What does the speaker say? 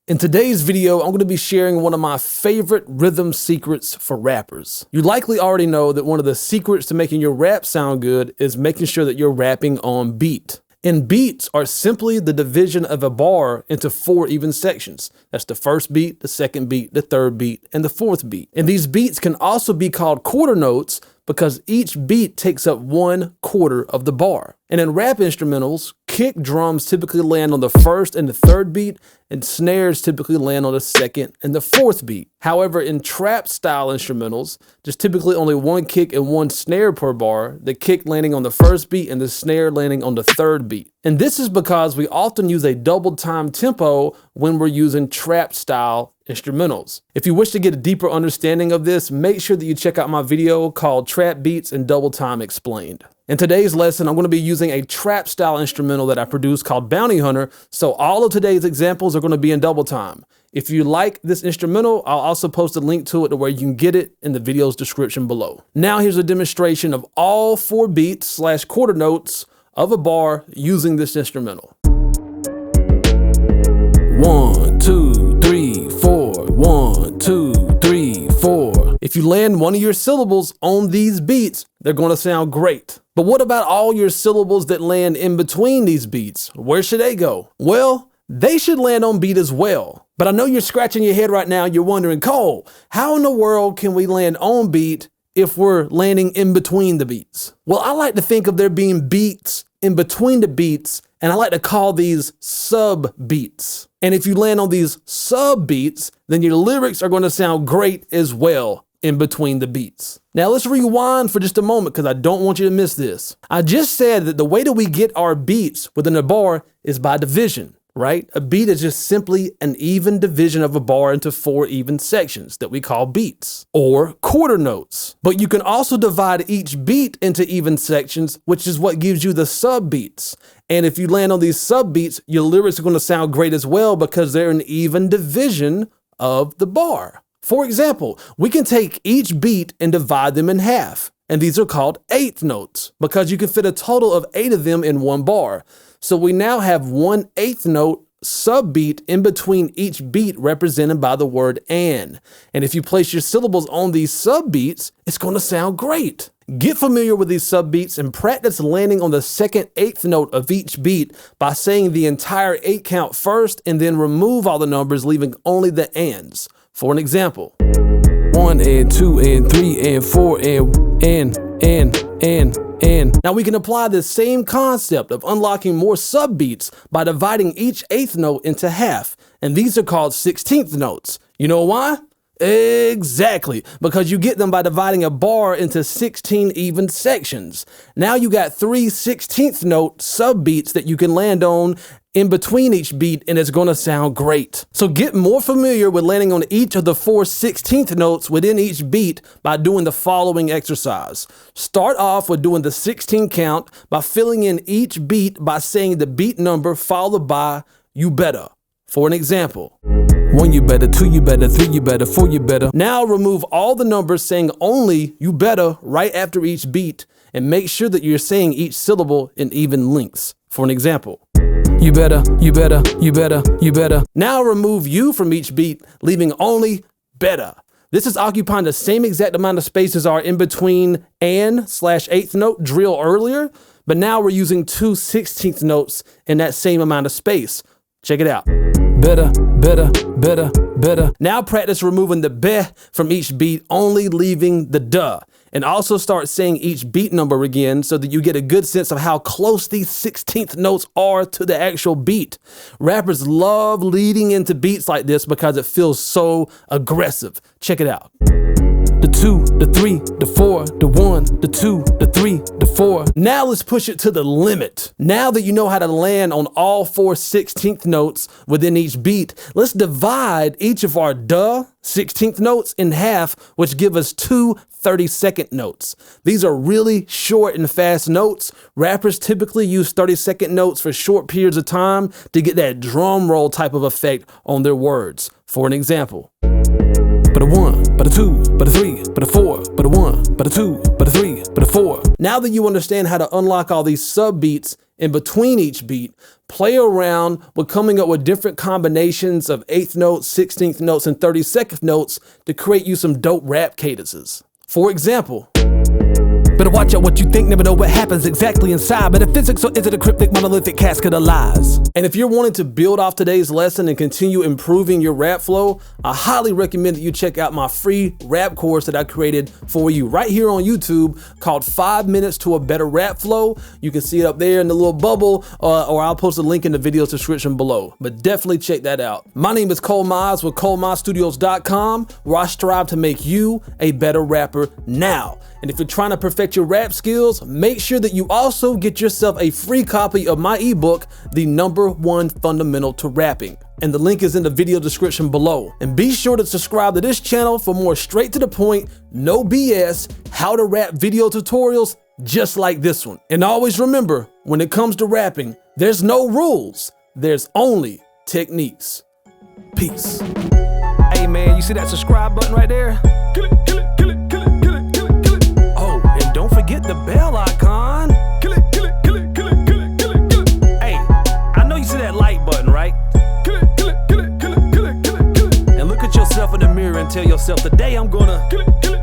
In today's video, I'm going to be sharing one of my favorite rhythm secrets for rappers. You likely already know that one of the secrets to making your rap sound good is making sure that you're rapping on beat. And beats are simply the division of a bar into 4 even sections. That's the first beat, the second beat, the third beat, and the fourth beat. And these beats can also be called quarter notes because each beat takes up 1/4 of the bar. And in rap instrumentals, kick drums typically land on the first and the third beat, and snares typically land on the second and the fourth beat. However, in trap style instrumentals, there's typically only 1 kick and 1 snare per bar, the kick landing on the first beat and the snare landing on the third beat. And this is because we often use a double time tempo when we're using trap style instrumentals. If you wish to get a deeper understanding of this, make sure that you check out my video called Trap Beats and Double Time Explained. In today's lesson, I'm going to be using a trap style instrumental that I produced called Bounty Hunter, so all of today's examples are going to be in double time. If you like this instrumental, I'll also post a link to it to where you can get it in the video's description below. Now here's a demonstration of all 4 beats / quarter notes of a bar using this instrumental. 1, 2, 3, 4, 1, 2, 3, 4. If you land one of your syllables on these beats, they're going to sound great. But what about all your syllables that land in between these beats? Where should they go? Well, they should land on beat as well. But I know you're scratching your head right now. You're wondering, Cole, how in the world can we land on beat if we're landing in between the beats? Well, I like to think of there being beats in between the beats, and I like to call these sub beats. And if you land on these sub beats, then your lyrics are going to sound great as well in between the beats. Now let's rewind for just a moment because I don't want you to miss this. I just said that the way that we get our beats within a bar is by division, right? A beat is just simply an even division of a bar into 4 even sections that we call beats or quarter notes. But you can also divide each beat into even sections, which is what gives you the sub beats. And if you land on these sub beats, your lyrics are going to sound great as well because they're an even division of the bar. For example, we can take each beat and divide them in half. And these are called eighth notes because you can fit a total of 8 of them in one bar. So we now have 1/8 note sub beat in between each beat represented by the word and. And if you place your syllables on these sub beats, it's going to sound great. Get familiar with these sub beats and practice landing on the second 8th note of each beat by saying the entire 8 count first and then remove all the numbers, leaving only the ands. For an example, 1 and 2 and 3 and 4 and. Now we can apply the same concept of unlocking more sub beats by dividing each 8th note into half. And these are called 16th notes. You know why? Exactly, because you get them by dividing a bar into 16 even sections. Now you got 3 16th note sub beats that you can land on in between each beat, and it's going to sound great. So get more familiar with landing on each of the 4 16th notes within each beat by doing the following exercise. Start off with doing the 16 count by filling in each beat by saying the beat number followed by you better. For an example, 1 you better, 2 you better, 3 you better, 4 you better. Now remove all the numbers saying only you better right after each beat and make sure that you're saying each syllable in even lengths. For an example, you better, you better, you better, you better. Now remove you from each beat, leaving only better. This is occupying the same exact amount of space as our in between and / 8th note drill earlier, but now we're using 2 16th notes in that same amount of space. Check it out. Better, better, better, better. Now practice removing the beh from each beat, only leaving the duh. And also start saying each beat number again so that you get a good sense of how close these 16th notes are to the actual beat. Rappers love leading into beats like this because it feels so aggressive. Check it out. The 2, the 3, the 4, the 1, the 2, the 3, the 4. Now let's push it to the limit. Now that you know how to land on all 4 16th notes within each beat, let's divide each of our duh 16th notes in half, which give us 2 30-second notes. These are really short and fast notes. Rappers typically use 30-second notes for short periods of time to get that drum roll type of effect on their words. For an example, but a 1, but a 2, but a 3, but a 4, but a 1, but a 2, but a 3, But 4. Now that you understand how to unlock all these sub beats in between each beat, play around with coming up with different combinations of 8th notes, 16th notes, and 32nd notes to create you some dope rap cadences. For example, better watch out what you think, never know what happens exactly inside. Metaphysics, or is it a cryptic monolithic casket of lies? And if you're wanting to build off today's lesson and continue improving your rap flow, I highly recommend that you check out my free rap course that I created for you right here on YouTube called 5 Minutes to a Better Rap Flow. You can see it up there in the little bubble, or I'll post a link in the video description below. But definitely check that out. My name is Cole Mize with ColeMizeStudios.com, where I strive to make you a better rapper now. And if you're trying to perfect your rap skills, make sure that you also get yourself a free copy of my ebook, The #1 Fundamental to Rapping. And the link is in the video description below. And be sure to subscribe to this channel for more straight to the point, no BS, how to rap video tutorials just like this one. And always remember, when it comes to rapping, there's no rules, there's only techniques. Peace. Hey man, you see that subscribe button right there? Kill it, kill it, kill it, kill it, kill it, kill it, kill it. Oh, and don't forget the bell icon. Kill it, kill it, kill it, kill it, kill it, kill it, kill it. Hey, I know you see that like button, right? Kill it, kill it, kill it, kill it, kill it, kill it, kill it. And look at yourself in the mirror and tell yourself, today I'm gonna kill it, kill it.